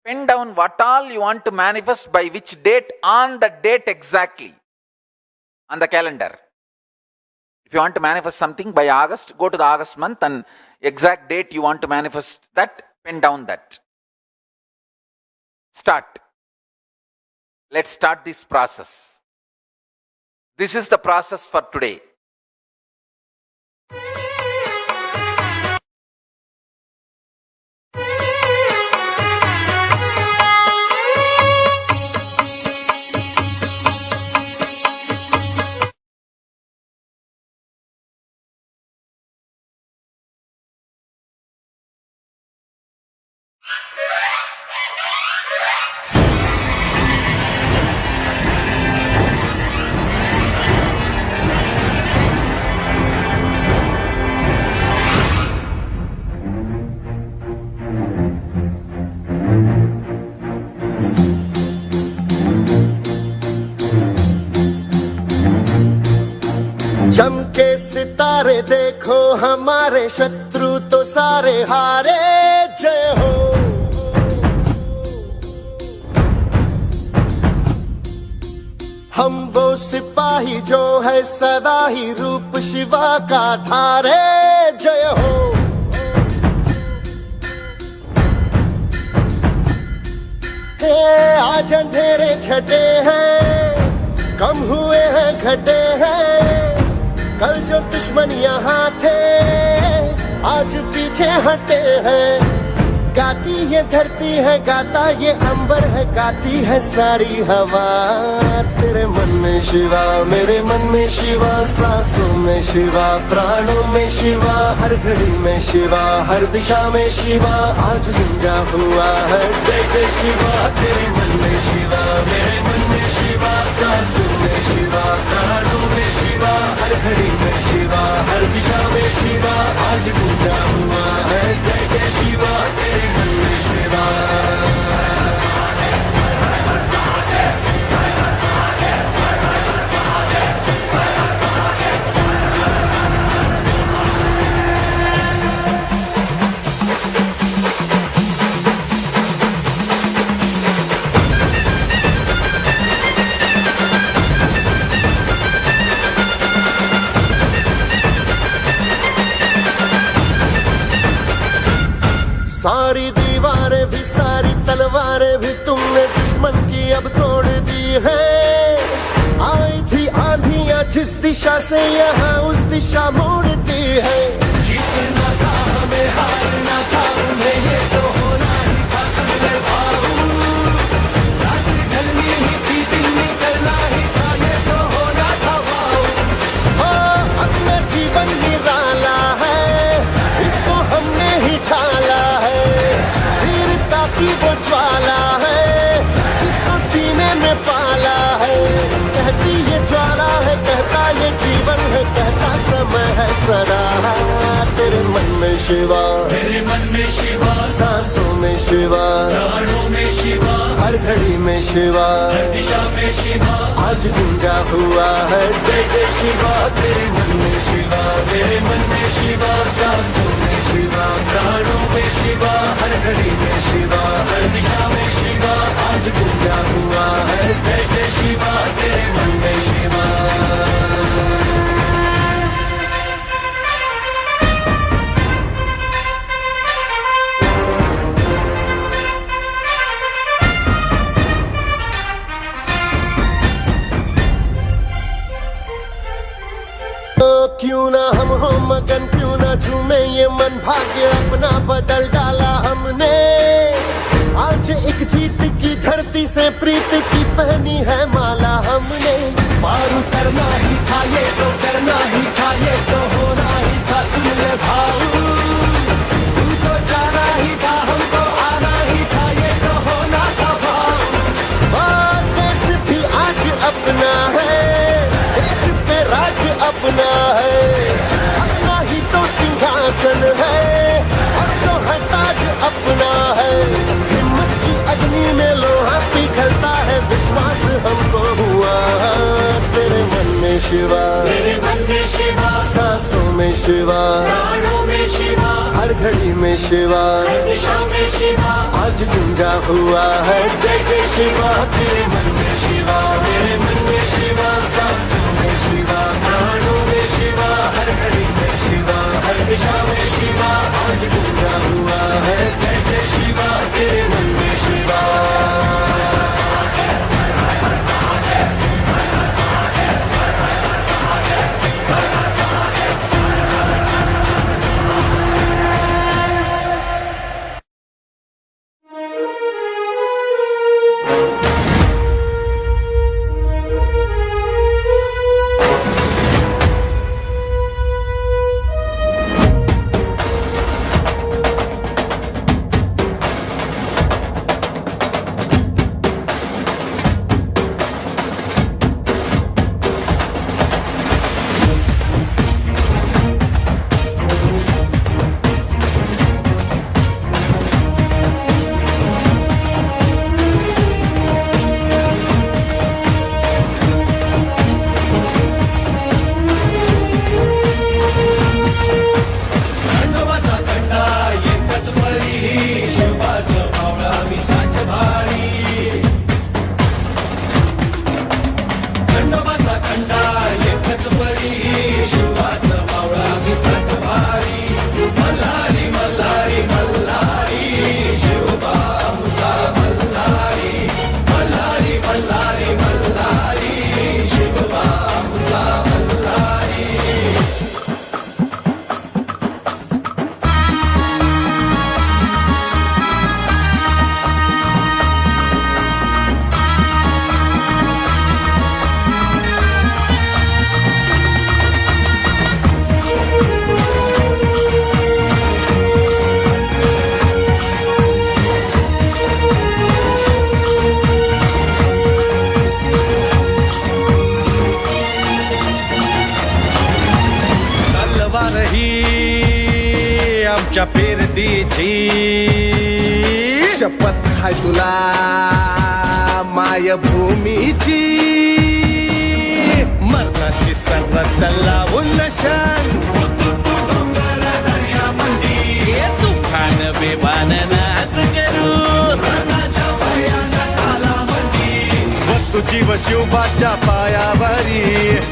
pen down what all you want to manifest by which date, on the date exactly, on the calendar. If you want to manifest something by August, go to the August month and exact date you want to manifest that, pen down that. Start. Let's start this process. This is the process for today. चमके सितारे देखो हमारे शत्रु तो सारे हारे, जय हो। हम वो सिपाही जो है सदा ही रूप शिवा का धारे, जय हो। हे आज अंधेरे छटे हैं, कम हुए हैं घटे हैं, कल जो दुश्मन यहाँ थे आज पीछे हटे हैं। गाती ये धरती है, गाता ये अंबर है, गाती है सारी हवा। तेरे मन में शिवा, मेरे मन में शिवा, सांसों में शिवा, प्राणों में शिवा, हर घड़ी में शिवा, हर दिशा में शिवा, आज गुंजा हुआ है जय जय शिवा। तेरे मन में शिवा, मेरे मन में शिवा, सांसों में शिवा, प्राणों में शिवा, हर घड़ी में शिवा, हर दिशा में शिवा, आज गुंजा हुआ है जय जय शिवा। तेरे मन में शिवा। सारी दीवारें भी, सारी तलवारें भी तुमने दुश्मन की अब तोड़ दी है। आई थी आंधियां जिस दिशा से यहाँ उस दिशा मोड़ दी है। जीतना था हमें, हारना था उन्हें, ये तो होना ही था सबने भाऊ। रात ढलनी ही थी, दिन निकलना ही था, ये तो होना था भाऊ। अपना जीवन निराला है, इसको हमने ही ढाला है। वीरता की वो ज्वाला है, जिसको सीने में पाला है। कहती ये ज्वाला है, कहता ये जीवन है, कहता समय है सदा। तेरे मन में शिवा, मेरे मन में शिवा, सांसों में शिवा, प्राणों में शिवा, हर घड़ी में शिवा, हर दिशा में शिवा, आज गुंजा हुआ है जय जय शिवा। तेरे मन में शिवा, मेरे मन में शिवा, सांसों में शिवा, प्राणों में शिवा, हर घड़ी में शिवा, हर दिशा में शिवा, आज गुंजा हुआ है जय जय शिवा। तेरे मन में शिवा। क्यों ना हम हो मगन, क्यों ना झूमे ये मन, भाग्य अपना बदल डाला हमने। आज एक जीत की धरती से प्रीत की पहनी है माला हमने। पार उतरना ही था, ये तो करना ही था, ये तो होना ही था, सुन ले भाऊ। तुमको जाना ही था, हमको आना ही था, ये तो होना था भाऊ। है, अपना ही तो सिंहासन है, और जो है ताज अपना है। हिम्मत की अग्नि में लोहा पिघलता है, विश्वास हमको हुआ तेरे मन में शिवा, तेरे मन में शिवा, सांसों में शिवा, प्राणों में शिवा, हर घड़ी में शिवा, हर दिशा में शिवा। आज गुंजा हुआ है जय जय शिवा। तेरे मन में शिवा, तेरे मन में शिवा, सांसों में शिवा, प्राणों में शिवा, हर घड़ी में शिवा, हर दिशा में शिवा। आज गुंजा हुआ है जय जय शिवा, तेरे मन में शिवा। आमच्या पेरतीची शपथ हाय तुला मायभूमीची, मरणाशी सर्वात लावून नशान तुफान बेबान नाच करू वस्तू जीव शिवबाच्या पायावरी,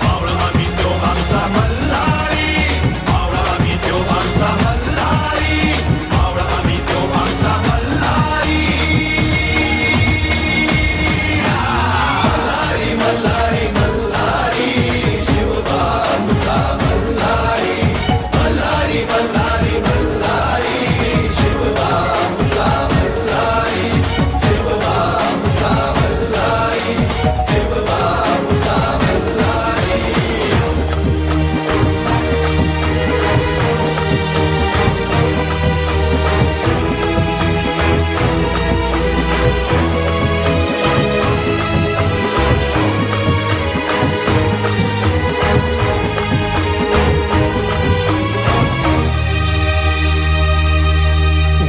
आम्ही तो आमचा मल्हारी, आम्ही तो आमचा मल्हारी, आम्ही तो आमचा मल्हारी। मल्हारी मल्हारी मल्हारी शिवबा आमचा मल्हारी, मल्हारी मल्हारी मल्हारी शिवबा आमचा मल्हारी, शिवबा आमचा मल्हारी, शिवबा आमचा मल्हारी।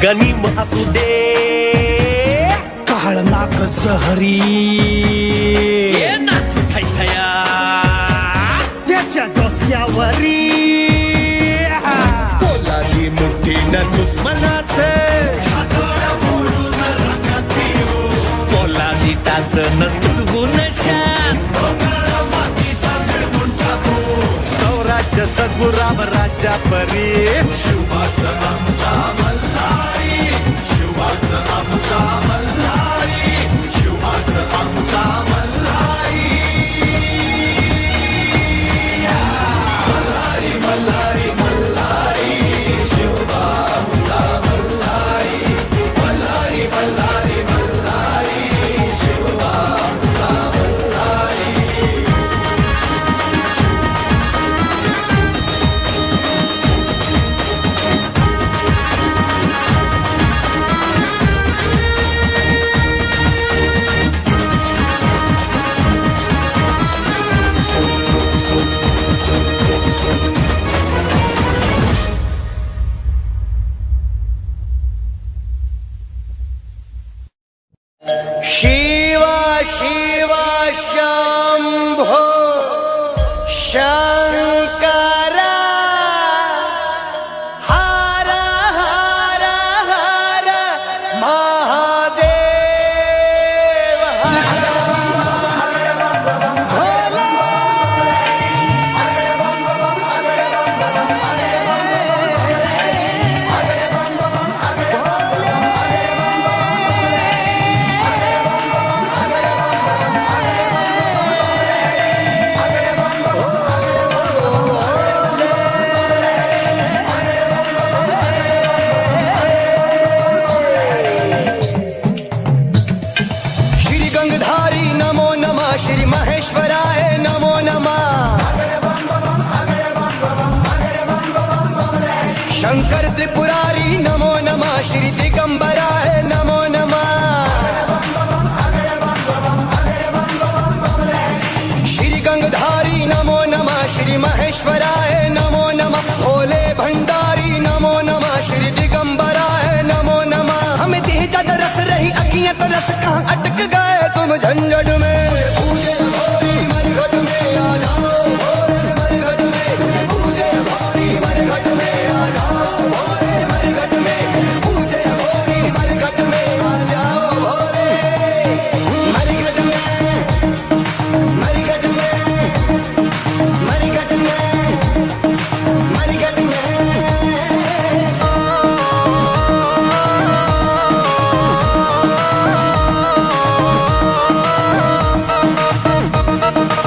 गनीम असू दे काळ नाकच हरी, ये नाचू थैथया त्याच्या डोसक्यावरी पोलादी मुठीनं दुश्मनाचे पोलादी टाचन तुडवून शान स्वराज्य सद्गुराम राजा परी, शिवाचं आमचा मल्हारी, शिवाचं आमचा मल्हारी, शिवाचं आमचा मल्हारी। मल्हारी मल्हारी मल्हारी शिवबा आमचा मल्हारी, मल्हारी मल्हारी मल्हारी शिवबा आमचा मल्हारी। शिव शिव शंभो शंकर हर हर हर महादेव श्री गंगधारी नमो नमः, श्री महेश्वराय नमो नमः, शंकर त्रिपुरारी नमो नमः, श्री दिगंबराय नमो नमः, श्री गंगधारी नमो नमः, श्री महेश्वराय नमो नमः, भोले भंडारी नमो नमः, श्री दिगंबराय नमो नमः। हमें देह ज्यादा रस रही अखियां तरस कहाँ अटक गए तुम झंझट में। पूजे भोरी मरघट में आ जाओ, भोरे मरघट में पूजे भोरी मरघट में आ जाओ, भोरे मरघट में पूजे भोरी मरघट में आ जाओ, भोरे मरघट में मरघट में मरघट में मरघट में।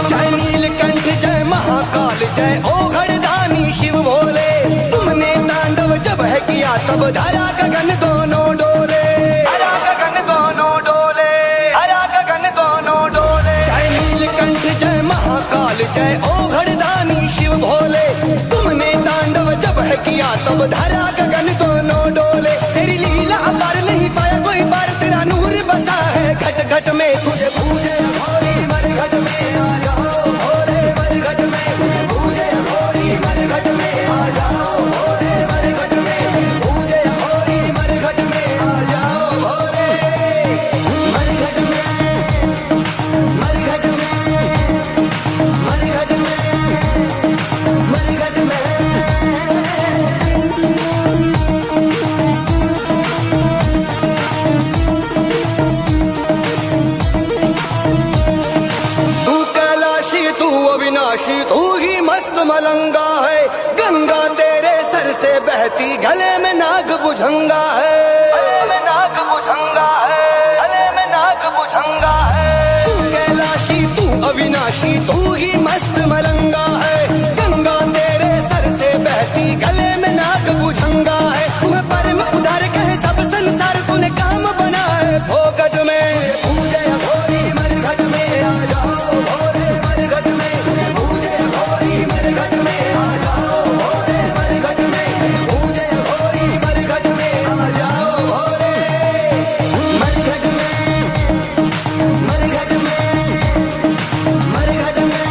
जय नीलकंठ जय महाकाल जय ओघड़दानी शिव भोले, तुमने तांडव जब है किया तब धरा गगन दोनों डोले, धरा गगन दोनों डोले, धरा गगन दोनों डोले। जय नीलकंठ जय महाकाल जय ओघड़दानी शिव भोले, तुमने तांडव जब है किया तब धरा गगन दोनों डोले। तेरी लीला अपार नहीं पाया कोई बार, तेरा नूर बसा है घट घट में। तुझे पूजे भोरी मरघट में आ जाओ, भोरे मरघट में पूजे भोरी मरघट में आ जाओ, भोरे मरघट में पूजे भोरी मरघट में आ जाओ, भोरे मरघट में मरघट में मरघट में मरघट में। तू कैलाशी तू अविनाशी तू ही मस्त मलंगा है, गंगा तेरे सर से बहती गले में नाग बुझंगा है, गले में नाग बुझंगा है, गले में नाग बुझंगा है। तू कैलाशी तू अविनाशी तू ही मस्त मलंगा है, गंगा तेरे सर से बहती गले में नाग बुझंगा है। तुम्हें परम उधार कहे सब संसार, तूने काम बना है फोकट में। पूजे भोरी मरघट में आ जाओ, भोरे मरघट में पूजे भोरी मरघट में आ जाओ, भोरे मरघट में पूजे भोरी मरघट में आ जाओ, भोरे मरघट में मरघट में मरघट में।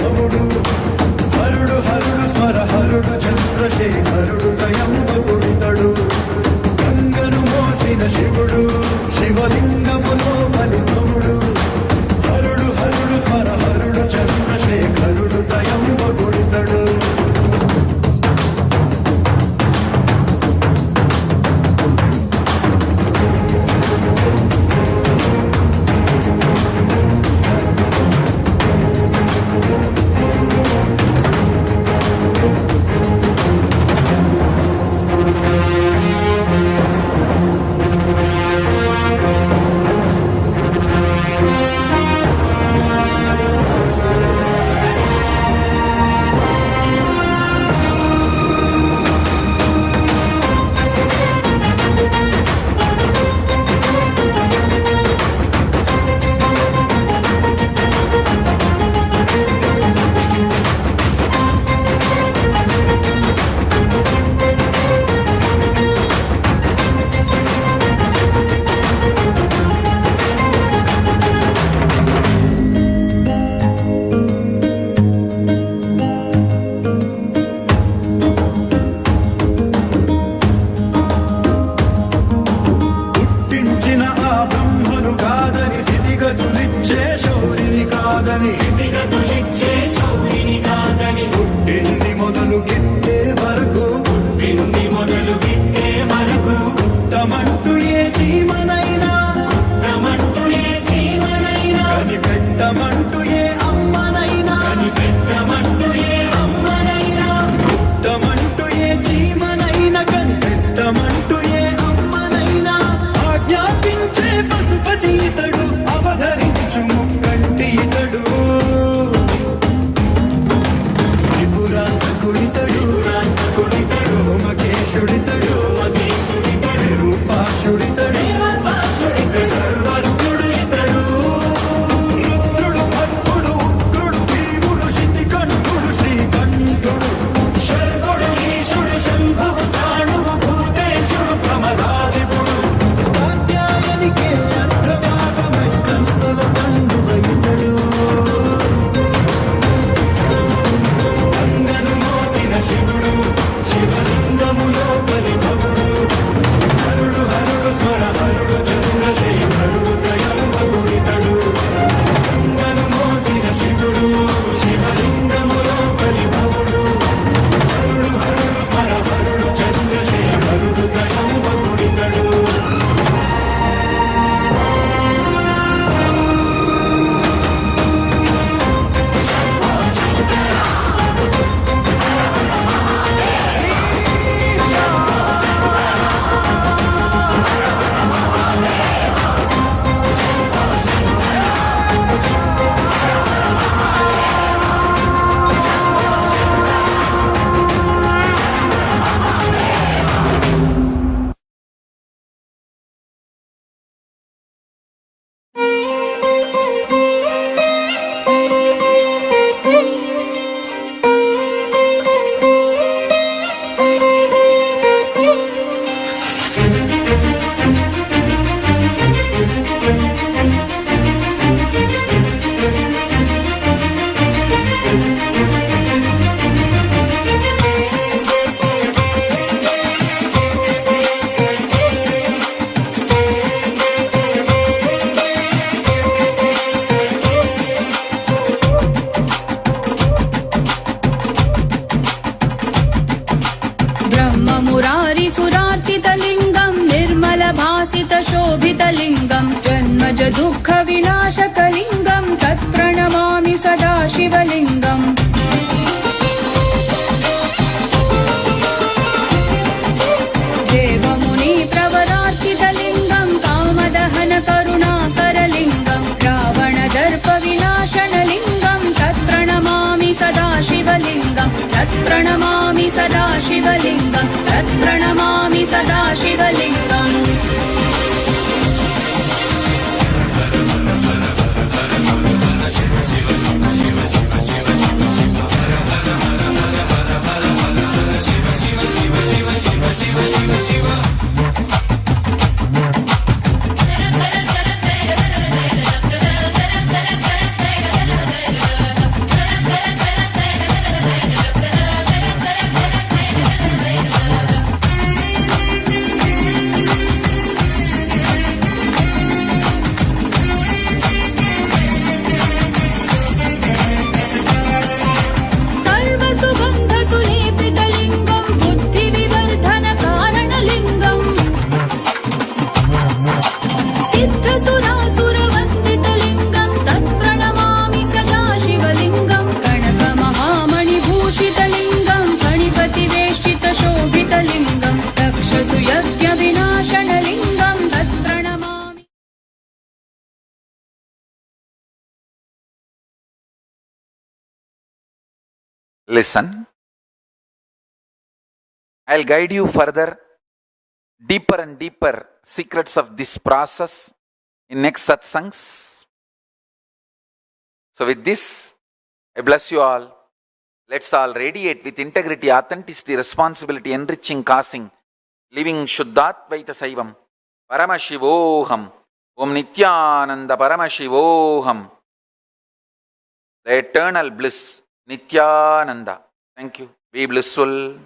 భవుడు హరుడు హరుడు స్మర హరుడు చంద్రశేఖరుడు త్రయంబకుడితడు గంగను మోసిన శివుడు శివలింగములో బలిభవుడు హరుడు హరుడు స్మర హరుడు చంద్రశేఖరుడు త్రయంబకుడితడు కాదని పుట్టింది మొదలు గిట్టే వరకు పుట్టమంటూ ఏ జీవనైనా కనిపెట్టమంటూ ఏ అమ్మనైనా పుట్టమంటూ ఏ జీవనైనా కనిపెట్టమంటూ ఏ అమ్మనైనా ఆజ్ఞాపించే పశుపతి ఇతడు అవధరించు ముక్కంటి ఇతడు త్రిపురాంతకుడితడు మకేశుడితడు రూపాశుడితడు సర్వజ్ఞుడు ఇతడు రుద్రుడు భక్తుడు ఉగ్రుడు భీముడు శితికంఠుడు శ్రీకంఠుడు శర్వుడు ఈశుడు శంభువు స్థాణువు భూతేశుడు ప్రమదాదిపుడు కాత్యాయనికే అర్ధభాగమై కన్నుల పండుగ ఇతడు గంగను మోసిన శివుడు శివలింగములో బలిభవుడు హరుడు హరుడు స్మర హరుడు చంద్రశేఖరుడు త్రయంబకుడితడు గంగను మోసిన శివుడు శివలింగములో బలిభవుడు హరుడు హరుడు స్మర హరుడు చంద్రశేఖరుడు త్రయంబకుడితడు ब्रह्ममुरारिसुरार्चितलिङ्गम् निर्मलभासितशोभितलिङ्गम् जन्मज दुःखविनाशकलिङ्गम् तत्प्रणमामि सदा शिवलिङ्गम् देवमुनिप्रवरार्चितलिङ्गम् कामदहनकरुणाकरलिङ्गम् रावणदर्पविनाशनलिङ्गम् तत्प्रणमामि सदा शिवलिङ्गम् तत्प्रणमामि सदा शिवलिङ्गम् तत्प्रणमामि सदा शिवलिङ्गम् listen. I'll guide you further, deeper and deeper secrets of this process in next satsangs. So with this, I bless you all. Let's all radiate with integrity, authenticity, responsibility, enriching, causing, living Shuddhatvaita Saivam. Paramashivoham. Om Nityananda Paramashivoham. The eternal bliss, Nityananda. Thank you. Be blissful.